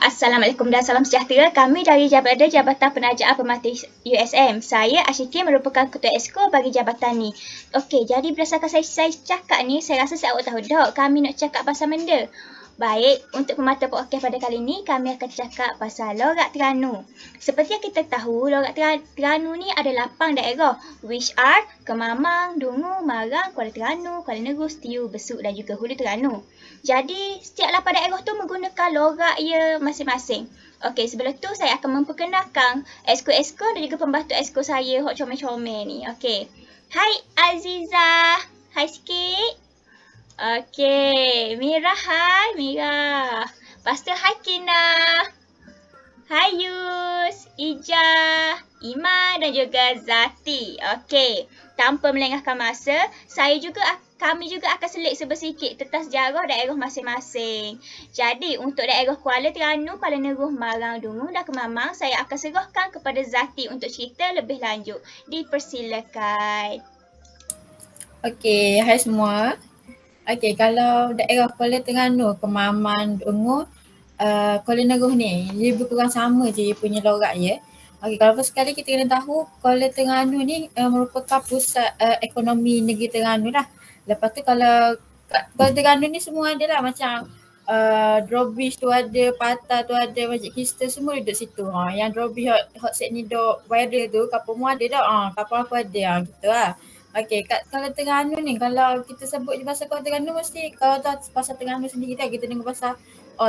Assalamualaikum dan salam sejahtera. Kami dari Jabatan Penajaan Pemerhati USM. Saya Ashikin merupakan Ketua Exco bagi jabatan ni. Okey, jadi berdasarkan saya cakap ni, saya rasa saya awak tahu dah kami nak cakap pasal benda. Baik, untuk pemata podcast pada kali ini, kami akan cakap pasal Lorat Terengganu. Seperti yang kita tahu, Lorat Terengganu ni ada 8 daerah, which are Kemamang, Dungu, Marang, Kuala Terengganu, Kuala Negru, Setiu, Besut dan juga Hulu Terengganu. Jadi, setiap 8 daerah tu menggunakan lorat ia masing-masing. Okey, sebelum tu saya akan memperkenalkan exco-exco dan juga pembantu exco saya, hok comel-comel ni. Okey. Hai Aziza. Hai sikit. Okey, Mira, hai Mira. Lepas tu hai Kina. Hai Yus, Ija, Iman dan juga Zati. Okey, tanpa melengahkan masa, kami juga akan selit sebersikit tentang sejarah daerah masing-masing. Jadi, untuk daerah Kuala Terengganu, Kuala Negru, Marang, Dungu dan Kemamang, saya akan serahkan kepada Zati untuk cerita lebih lanjut. Dipersilakan. Okey, hai semua. Okey, kalau daerah Kuala Terengganu, Kemamang, Dungu, Kuala Negru ni, dia lebih kurang sama je dia punya lorat ya. Okey, kalau first sekali kita kena tahu Kuala Terengganu ni merupakan pusat ekonomi negeri Terengganu lah. Lepas tu kalau Kuala Terengganu ni semua ada lah macam drawbridge tu ada, patah tu ada, Masjid Kristen semua duduk situ. Yang drawbridge hot set ni duk viral tu, kapal mu ada dah. Kapal aku ada gitu lah. Okey, kat Kuala Terengganu ni kalau kita sebut je pasal Kuala Terengganu mesti kalau tahu pasal Terengganu sendiri dah kita dengar pasal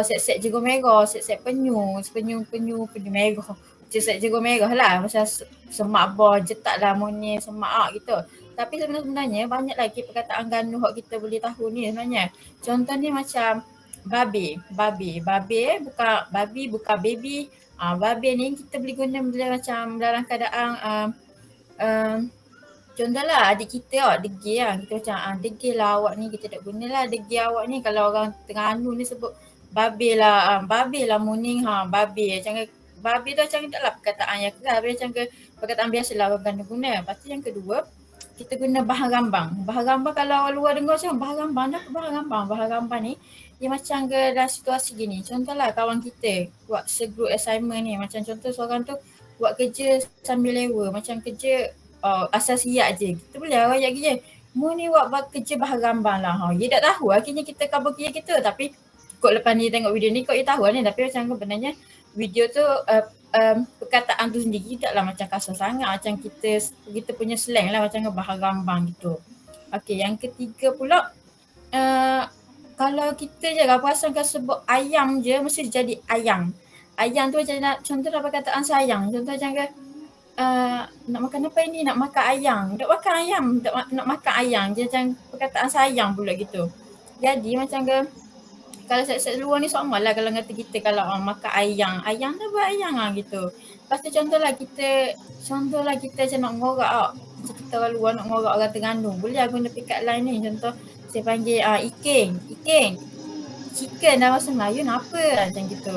set-set jagung merah, set-set penyu merah. Set jagung merah lah macam semak bor, jetak lah monyet, semak gitu. Tapi sebenarnya banyak lagi perkataan ganu hok kita boleh tahu ni sebenarnya. Contoh ni macam babi bukan babi bukan baby. Babi ni kita boleh guna bila macam dalam keadaan contohlah adik kita degil lah. Kita macam degil lah awak ni, kita tak gunalah degil awak ni. Kalau orang Terengganu ni sebut babi lah muning babi. Macam babi tu macam taklah perkataan yang keras, macam ke perkataan biasalah orang guna. Lepas tu yang kedua, kita guna bahan rambang. Bahan rambang kalau orang luar dengar macam bahan rambang, apa bahan rambang? Bahan rambang ni dia macam ke dalam situasi gini. Contohlah kawan kita buat segroup assignment ni, macam contoh seorang tu buat kerja sambil lewa, macam kerja asal siap je. Kita boleh rayak je. Mu ni buat kerja bahan rambang lah. Dia tak tahu akhirnya kita cover kerja kita. Tapi kok lepas ni tengok video ni kok dia tahu ni. Tapi macam sebenarnya video tu perkataan tu sendiri taklah macam kasar sangat. Macam kita punya slang lah macam bahan rambang gitu. Okey, yang ketiga pula kalau kita je lah perasan kan sebut ayam je mesti jadi ayang. Ayang tu macam contoh dalam perkataan sayang. Contoh macam ke nak makan apa ini? Nak makan ayam. Nak makan ayam. Nak makan ayam. Dia macam perkataan sayang pula gitu. Jadi macam ke kalau set-set luar ni sama lah kalau kata kita kalau makan ayam. Ayam tu buat ayam lah gitu. Lepas tu contohlah kita macam nak ngorak macam kita orang luar nak ngorak orang Terengganu. Boleh lah guna pick up line ni. Contoh saya panggil iking. Chicken dalam bahasa Melayu apa? Macam gitu.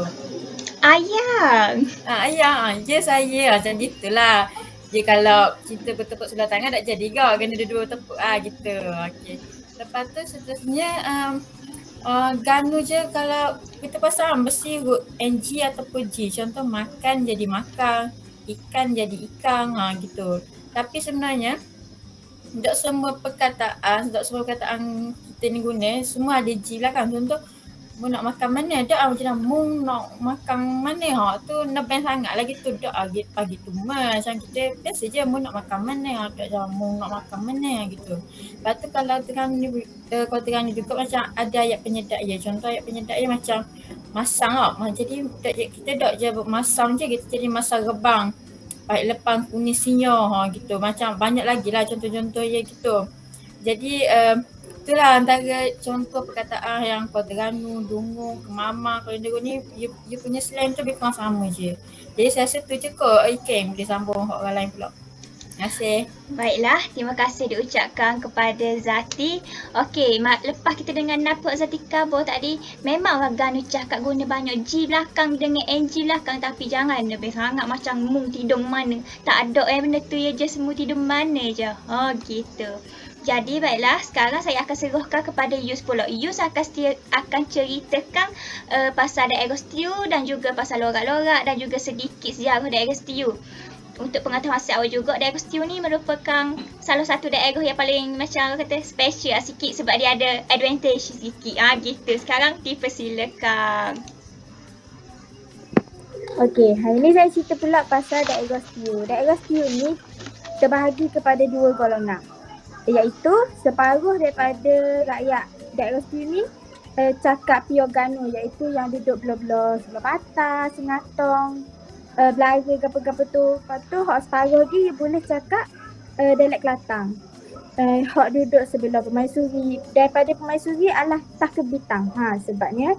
Ayang. Ayang. Ya saya macam gitulah. Dia kalau kita bertepuk sebelah tangan tak jadi kau. Kena dua-dua tepuk gitu. Okey. Lepas tu seterusnya ganu je kalau kita pasang mesti root NG ataupun G. Contoh makan jadi makan, ikan jadi ikan gitu. Tapi sebenarnya tak semua perkataan kita ni guna semua ada G lah kan. Contoh mu nak makan mana? Tak macam mu nak makan mana? Tu nebeng sangat lah gitu. Tak pagi tu macam kita biasa je mu nak makan mana? Tak macam mu nak makan mana gitu. Lepas tu kalau Terengganu juga macam ada ayat penyedak ya. Contoh ayat penyedak ya macam masang Jadi kita tak je masang je, kita jadi masang rebang. Baik lepang kuning sinyo gitu. Macam banyak lagi lah contoh-contoh ya gitu. Jadi itulah antara contoh perkataan yang Kuala Terengganu, Dungu, Kemamang, Kuala Negru ni you punya slang tu lebih kurang sama je. Jadi saya rasa tu je kot Iken boleh sambung orang lain pula. Terima kasih. Baiklah, terima kasih diucapkan kepada Zati. Okey, lepas kita dengar nampak Zati cover tadi, memang orang Ganu cakap guna banyak G belakang dengan NG belakang, tapi jangan lebih sangat macam mu tidur mana. Tak ada benda tu ya je semua tidur mana je. Gitu. Jadi baiklah, sekarang saya akan serahkan kepada Yus pula. Yus akan ceritakan pasal daerah Setiu dan juga pasal lorak-lorak dan juga sedikit sejarah daerah Setiu. Untuk pengetahuan awal juga, daerah Setiu ni merupakan salah satu daerah yang paling macam kata special sikit sebab dia ada advantage sikit. Gitu. Sekarang dipersilakan. Okey, hari ni saya cerita pula pasal daerah Setiu. Daerah Setiu ni terbahagi kepada dua golongan, iaitu separuh daripada rakyat daerah Setiu ni cakap Terengganu, iaitu yang duduk belah-belah Sebelah Patah, Sengatong, Belara, apa-apa tu. Lepas tu hak separuh lagi boleh cakap dialek Kelantan. Hak duduk sebelah Permaisuri, daripada Permaisuri adalah Taka Bintang. Sebabnya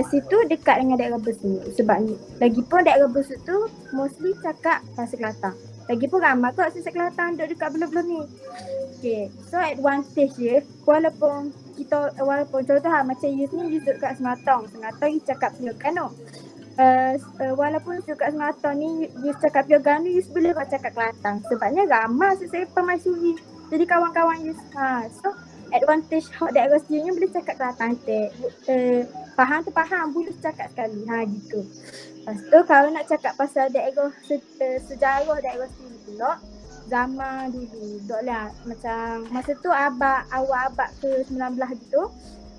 situ dekat dengan daerah Besut. Sebab ni, lagipun daerah Besut tu mostly cakap bahasa Kelantan. Lagipun ramai kot sisa Kelantan duduk dekat belah-belah ni. Okay, so advantage dia, walaupun contoh macam Yus ni duduk kat Sengatong ni cakap Terengganu. Walaupun duduk kat Sengatong ni Yus cakap Terengganu, Yus boleh buat cakap Kelantan. Sebabnya ramai sisa Permaisuri jadi kawan-kawan Yus. So advantage hak daerah Setiu ni boleh cakap Kelantan. Faham tu faham, boleh cakap sekali. Gitu. Lepas tu kalau nak cakap pasal daerah sejarah daerah Setiu pula, zaman dulu, doklah macam masa tu awal abad ke-19 gitu,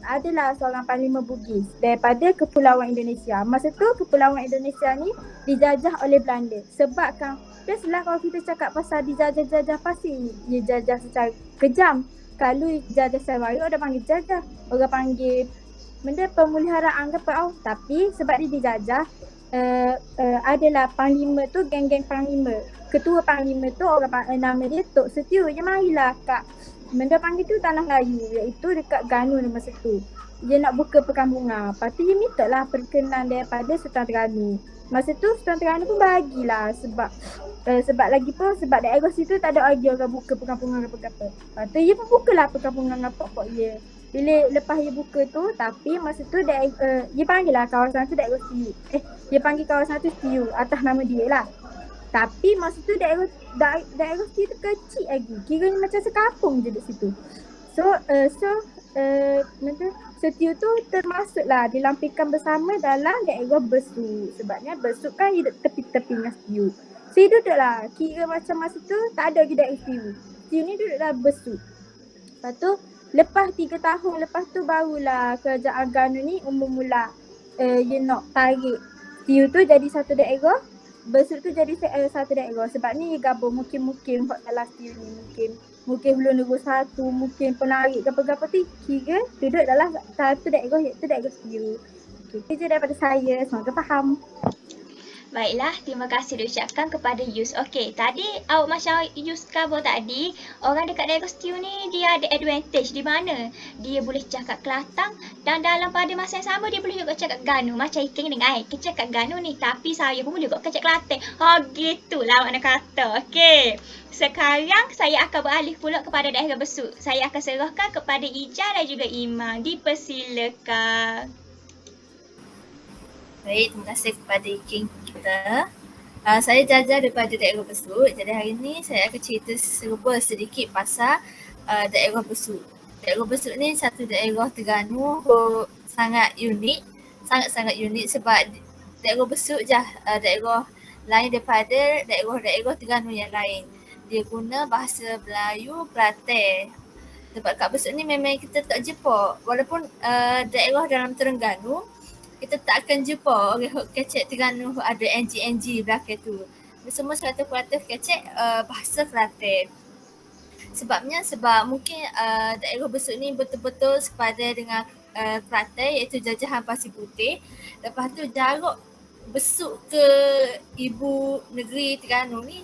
adalah seorang panglima Bugis daripada Kepulauan Indonesia. Masa tu Kepulauan Indonesia ni dijajah oleh Belanda. Sebab kan biasalah kalau kita cakap pasal dijajah pasti dia jajah secara kejam. Kalau jajah secara baik, orang panggil jajah, orang panggil benda pemeliharaan ke apa. Tapi sebab dia dijajah, adalah panglima tu geng-geng panglima. Ketua panglima tu nama dia Tok Setiu. Dia marilah kat benda panggil tu Tanah Melayu, iaitu dekat Ganu masa tu. Dia nak buka perkampungan. Lepas tu dia minta lah perkenan daripada Sultan Terengganu. Masa tu Sultan Terengganu pun bagilah sebab lagi pun sebab daerah situ tak ada lagi orang buka perkampungan apa-apa. Lepas tu dia pun bukalah perkampungan apa-apa dia. Bila lepas dia buka tu, tapi masa tu dia panggil lah kawasan tu daerah Setiu. Dia panggil kawasan tu Setiu atas nama dia lah. Tapi masa tu daerah Setiu tu kecil lagi. Kiranya macam sekampung je dekat situ. Setiu tu termasuklah dilampikan bersama dalam daerah Besut. Sebabnya Besut kan dia tepi-tepi dengan Setiu. So dia duduklah, kira macam masa tu tak ada lagi daerah Setiu. Setiu ni duduk dalam Besut. Lepas tu lepas 3 tahun lepas tu barulah kerajaan Ganu ni mula dia nak tarik Setiu tu jadi satu daerah, Besut tu jadi satu daerah. Sebab ni dia gabung mungkin hak dalam Setiu ni mungkin belum nunggu satu, mungkin penarik apa-apa tu kira duduk dalam satu daerah, iaitu daerah Setiu. Itu je daripada saya, semoga faham. Baiklah, terima kasih diucapkan kepada Yus. Okey, tadi awak macam Yus cover tadi, orang dekat daerah Setiu ni dia ada advantage di mana dia boleh cakap Kelantan dan dalam pada masa yang sama dia boleh juga cakap Ganu. Macam Iking dengan kita cakap Ganu ni, tapi saya pun boleh juga cakap Kelantan. Gitulah awak nak kata. Okey. Sekarang saya akan beralih pula kepada daerah Besut. Saya akan serahkan kepada Ija dan juga Iman. Dipersilakan. Baik, terima kasih kepada King kita. Saya Jaja daripada daerah Besut. Jadi hari ini saya akan cerita sedikit pasal daerah Besut. Daerah Besut ni satu daerah Terengganu sangat unik. Sangat-sangat unik sebab daerah Besut je daerah lain daripada daerah-daerah Terengganu yang lain. Dia guna bahasa Melayu Kelantan. Sebab kat Besut ni memang kita tak jumpa. Walaupun daerah dalam Terengganu, kita tak akan jumpa orang kecek Terengganu ada NG belakang tu. Semua 100% kecek bahasa Kelantan. Sebab mungkin daerah Besut ni betul-betul sepadan dengan Kelantan, iaitu jajahan Pasir Putih. Lepas tu jarak Besut ke ibu negeri Terengganu ni,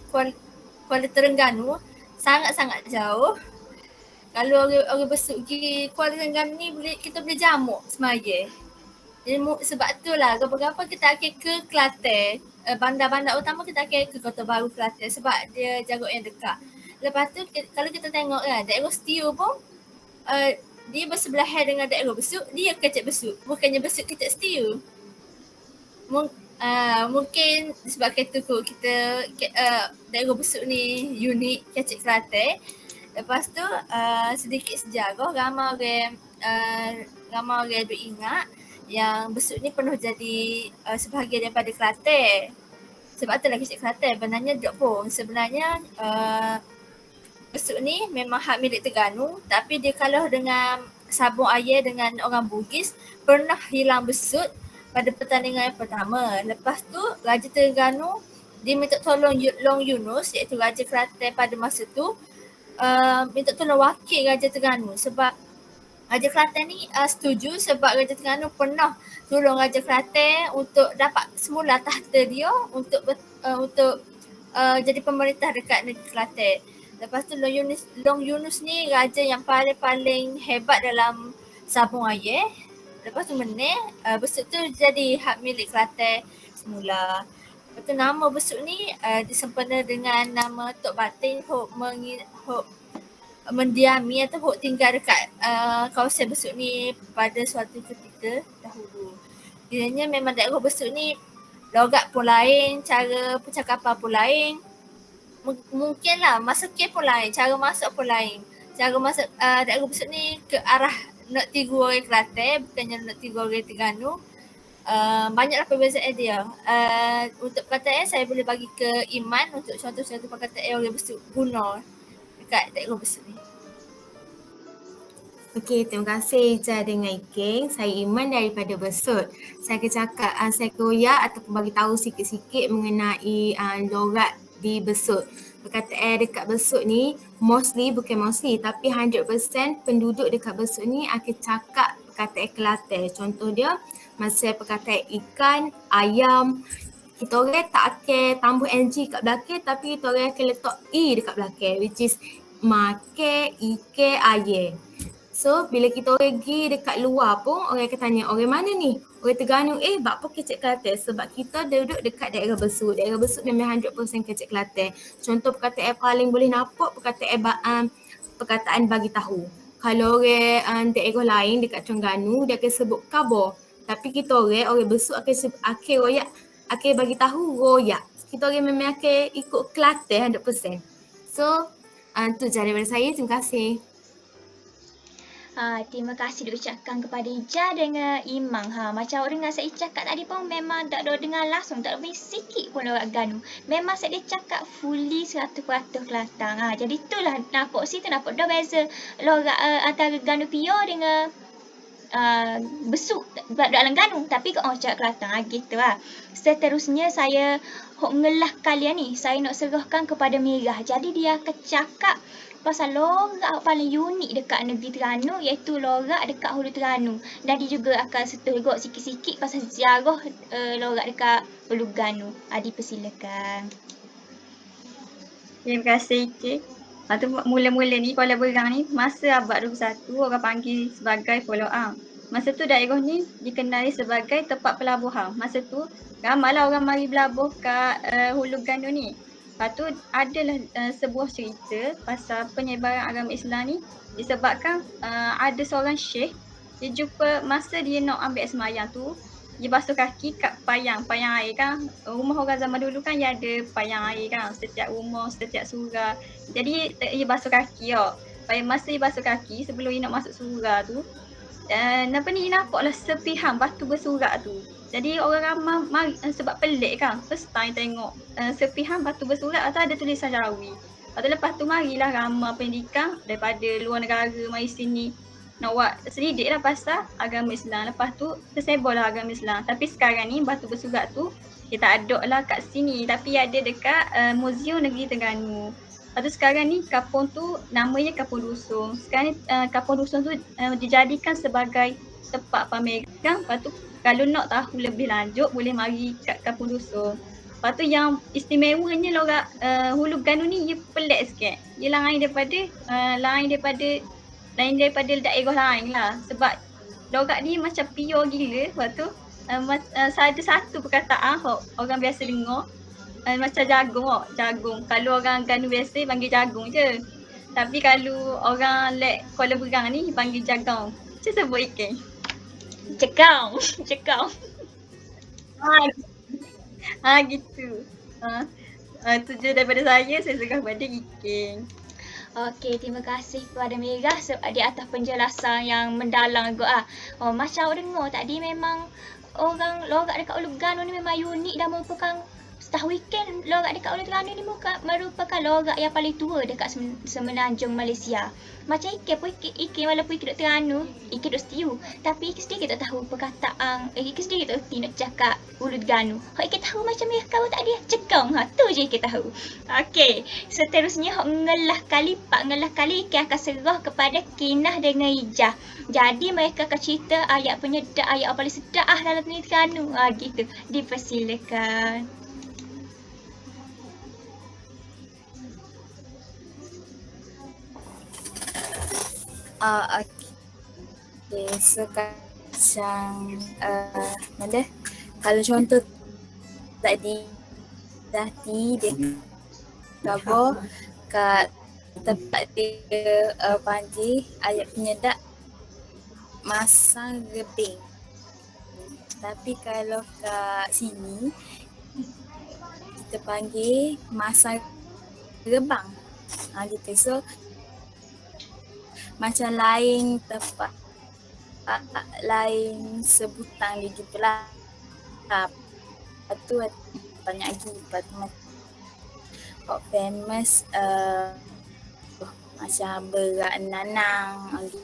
Kuala Terengganu, sangat-sangat jauh. Kalau orang Besut pergi Kuala Terengganu ni kita boleh jamuk semaya. Sebab tu lah gapa-gapa kita akan ke Kelantan. Bandar-bandar utama kita akan ke Kota Baru Kelantan sebab dia jarak yang dekat. Lepas tu kalau kita tengok kan, daerah Setiu pun dia bersebelahan dengan daerah Besut, dia kecek Besut. Bukannya Besut kecek Setiu. Mungkin sebab kita daerah Besut ni unik kecek Kelantan. Lepas tu sedikit sejarah ramai orang duk ingat yang besut ni penuh jadi sebahagian daripada Kelantan. Sebab tu lah kecik Kelantan. Benarnya tak pun. Sebenarnya besut ni memang hak milik Terengganu, tapi dia kalah dengan sabung air dengan orang Bugis, pernah hilang besut pada pertandingan yang pertama. Lepas tu Raja Terengganu dia minta tolong Long Yunus, iaitu Raja Kelantan pada masa tu, minta tolong wakil Raja Terengganu sebab Raja Kelantan ni setuju sebab Raja Terengganu pernah tolong Raja Kelantan untuk dapat semula tahta dia untuk jadi pemerintah dekat negeri Kelantan. Lepas tu Long Yunus ni raja yang paling hebat dalam sabung air. Lepas tu besut tu jadi hak milik Kelantan semula. Lepas tu nama besut ni disempena dengan nama Tok Batin hok mendiami atau hok tinggal dekat kawasan besut ni pada suatu ketika dahulu. Kiranya memang daerah besut ni logat pun lain, cara percakapan pun lain. Mungkinlah masuknya pun lain, cara masuk pun lain. Cara masuk daerah besut ni ke arah nak tiru orang Kelantan, bukannya nak tiru orang Terengganu. Banyaklah perbezaan dia. Untuk perkataan saya boleh bagi ke Iman untuk contoh-contoh perkataan orang besut guna dekat daerah besut ni. Okey, terima kasih Ija dengan Iking. Saya Iman daripada Besut. Saya akan cakap, saya koyak ataupun bagi tahu sikit-sikit mengenai logat di Besut. Perkataan dekat Besut ni bukan mostly tapi 100% penduduk dekat Besut ni akan cakap perkataan Kelantan. Contoh dia, masa perkataan ikan, ayam, kita orang tak akan tambah ng kat belakang tapi kita orang akan letak e dekat belakang, which is makan, ikan, air. So bila kita orang pergi dekat luar pun orang akan tanya, orang mana ni? Orang Terengganu, bak apa kecik Kelantan? Sebab kita duduk dekat daerah Besut. Daerah Besut memang 100% kecik Kelantan. Contoh perkataan paling boleh nampak perkataan bagi tahu. Kalau orang daerah lain dekat Terengganu dia akan sebut khabar. Tapi kita orang Besut akan royak, akan bagi tahu royak. Kita orang memang akan ikut Kelantan 100%. So tu je daripada saya. Terima kasih. Terima kasih diucapkan kepada Ija dengan Imang. Macam awak dengar saya cakap tadi pun memang tak ada dengar langsung, tak ada sikit pun logat Ganu. Memang saya dia cakap fully 100% Kelantan. Jadi itulah nampak situ nampak dah beza logat antara Ganu Pio dengan Besut dalam Ganu, tapi kau cakap Kelantan gitu lah. Seterusnya saya ngelah kalian ni, saya nak serahkan kepada Mirah. Jadi dia akan cakap pasal logat paling unik dekat negeri Terengganu, iaitu logat dekat Hulu Terengganu. Dan dia juga akan seteruk sikit-sikit pasal sejarah logat dekat Hulu Terengganu. Dipersilakan. Terima kasih Ike. Lepas tu mula-mula ni Kuala Berang ni masa abad 21 orang panggil sebagai Pulau Am. Masa tu daerah ni dikenali sebagai tempat pelabuhan. Masa tu ramailah orang mari berlabuh kat Hulu Terengganu ni. Lepas tu adalah sebuah cerita pasal penyebaran agama Islam ni disebabkan ada seorang syekh, dia jumpa masa dia nak ambil semayang tu, dia basuh kaki kat payang air kan. Rumah orang zaman dulu kan dia ada payang air kan, setiap rumah, setiap surau. Jadi dia basuh kaki masa dia basuh kaki sebelum dia nak masuk surau tu, dia nampaklah sepihan batu bersurat tu. Jadi orang ramai sebab pelik kan, first time tengok sepihan batu bersurat atau ada tulisan Jawi. Lepas tu marilah ramai pendidikan daripada luar negara mari sini nak buat selidik lah pasal agama Islam. Lepas tu tersebarlah agama Islam. Tapi sekarang ni batu bersurat tu dia tak ada lah kat sini, tapi ada dekat Museum Negeri Terengganu. Lepas tu sekarang ni kampung tu namanya Kampung Dusun. Sekarang ni Kampung Dusun tu dijadikan sebagai tempat pameran. Lepas tu kalau nak tahu lebih lanjut boleh mari kat Kampung Dusun. Lepas tu yang istimewanya logat Hulu Terengganu ni dia pelik sikit. Dia lain daripada daerah lain lah. Sebab logat ni macam pure gila. Lepas tu ada satu perkataan orang biasa dengar macam jagung. Kalau orang Terengganu biasa panggil jagung je. Tapi kalau orang Kuala Berang ni panggil jagung. Macam sebut ikan. Cekau. Gitu. Tu je daripada saya serah pada Iking. Okey, terima kasih kepada Mira di atas penjelasan yang mendalam juga. Macam awak dengar tadi memang orang logat dekat Ulu Terengganu ni memang unik dan merupakan setahu weekend logat dekat Ulu Terengganu ni merupakan logat yang paling tua dekat semenanjung Malaysia. Macam Ike pun, Ike walaupun Ike duduk Terengganu, Ike duduk Setiu. Tapi Ike sedikit tak tahu perkataan, Ike sedikit tak erti nak cakap Ulu Terengganu. Hak Ike tahu macam Mira kau tadi, cekong. Tu je Ike tahu. Okey, seterusnya hak ngelah kali Ike akan serah kepada Kinah dengan Ijah. Jadi mereka akan cerita ayat penyedak, ayat yang paling sedap dalam Negeri Terengganu. Gitu. Dipersilakan. Okay, so macam mana? Kalau contoh tadi dia cover kat tempat dia panggil ayat penyedak masang gebing. Tapi kalau kat sini kita panggil masang rebang. Gitu. So macam lain tempat, lain sebutan dia gitulah. Lepas tu banyak lagi. Lepas tu famous macam berak nanang gitu.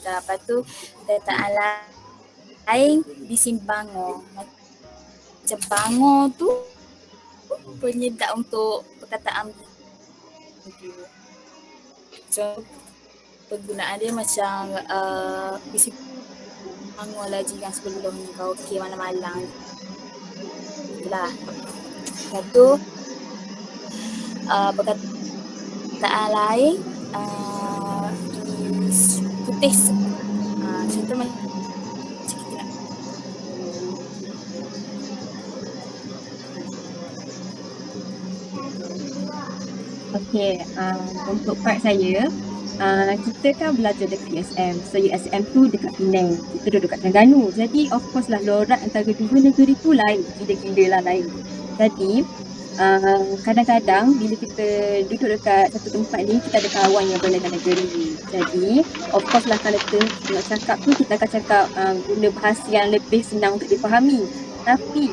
Lepas tu perkataan lain bisin bangor. Macam bangor tu penyedak untuk perkataan gitu. So penggunaan dia macam bisi bangor lagi yang sebelum ni karaoke malam-malam. Itulah. Lepas tu perkataan lain is putih. Contoh macam kita nak Okay, untuk part saya, kita kan belajar dekat USM. So USM tu dekat Penang, kita duduk kat Terengganu. Jadi of course lah lorat antara dua negeri tu lain, gila-gila lah lain. Jadi kadang-kadang bila kita duduk dekat satu tempat ni, kita ada kawan yang berlainan negeri. Jadi of course lah kalau kita nak cakap tu, kita akan cakap guna bahasa yang lebih senang untuk dipahami. Tapi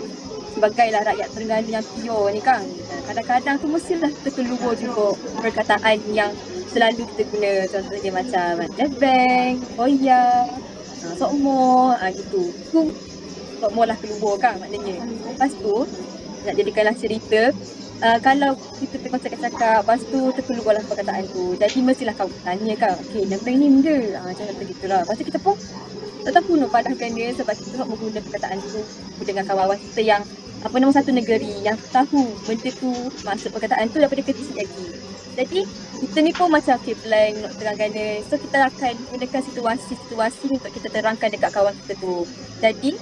sebagailah rakyat Terengganu yang pure ni kan, kadang-kadang tu mestilah terkeluar juga perkataan yang selalu kita guna. Contohnya macam lebeng, koya, sokmo, gitu. Tu sokmo lah keluar kan maknanya. Lepas tu nak jadikanlah cerita, kalau kita tengok cakap-cakap, lepas tu terkeluarlah perkataan tu. Jadi mestilah kau tanya kan, okay lebeng ni ke? Macam gitulah. Lepas tu kita pun tak tahu nak padahkan dia sebab kita nak menggunakan perkataan tu dengan kawan-kawan kita yang satu negeri yang tahu benda tu, maksud perkataan tu daripada kecil lagi. Jadi kita ni pun macam okay plan nak terangkan dia. So kita akan gunakan situasi-situasi untuk kita terangkan dekat kawan kita tu. Jadi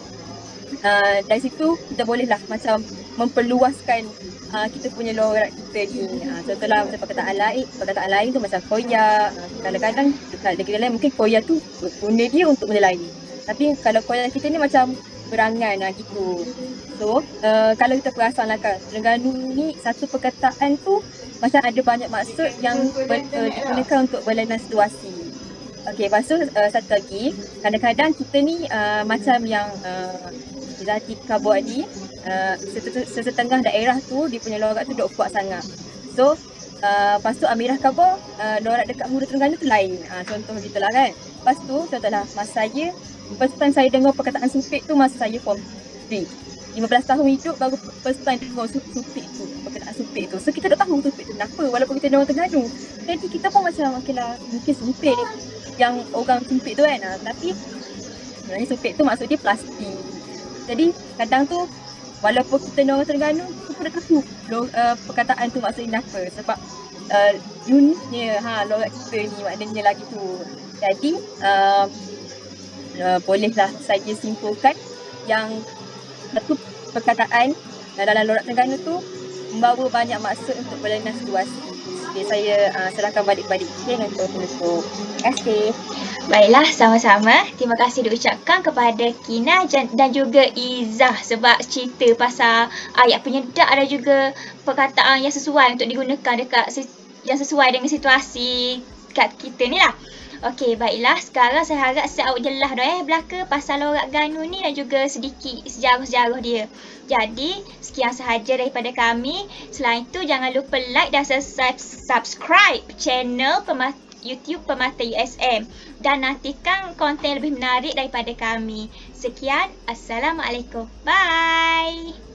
dari situ kita bolehlah macam memperluaskan kita punya lorat kita ni. Contohlah macam perkataan lain tu macam koya. Kadang-kadang dekat negeri lain mungkin koya tu guna dia untuk benda lain. Tapi kalau koya kita ni macam berangan gitu. So kalau kita perasan lah kan, Terengganu ni satu perkataan tu macam ada banyak maksud yang digunakan untuk berlainan situasi. Okay, lepas tu satu lagi, kadang-kadang kita ni macam yang Zati buat ni, sesetengah daerah tu dia punya lorat tu duk kuat sangat. So lepas tu Amirah khabar lorat dekat Muda Terengganu tu lain. Contoh gitulah kan. Lepas tu contohlah masa first time saya dengar perkataan supit tu masa saya form 3. 15 tahun hidup baru first time dengar supit tu, perkataan supit tu. So kita tak tahu supit tu kenapa walaupun kita orang Terengganu. Jadi kita pun macam okeylah mungkin supit yang orang supit tu kan. Tapi sebenarnya supit tu maksud dia plastik. Jadi kadang tu walaupun kita orang Terengganu, kita pun tak tahu perkataan tu maksudnya apa. Sebab uniknya lorat kita ni maknanya lagi tu. Jadi bolehlah saya simpulkan yang satu perkataan dalam lorat Terengganu tu membawa banyak maksud untuk berlainan situasi. Okay, saya serahkan balik kepada Ikin untuk penutup. Terima kasih. Baiklah, sama-sama. Terima kasih diucapkan kepada Kina dan juga Izzah sebab cerita pasal ayat penyedak dan juga perkataan yang sesuai untuk digunakan dekat yang sesuai dengan situasi kat kita ni lah. Okey, baiklah. Sekarang saya harap awak jelas dah belaka pasal lorat ganu ni dan juga sedikit sejarah-sejarah dia. Jadi, sekian sahaja daripada kami. Selain itu, jangan lupa like dan subscribe channel YouTube Permata USM dan nantikan konten lebih menarik daripada kami. Sekian, Assalamualaikum. Bye.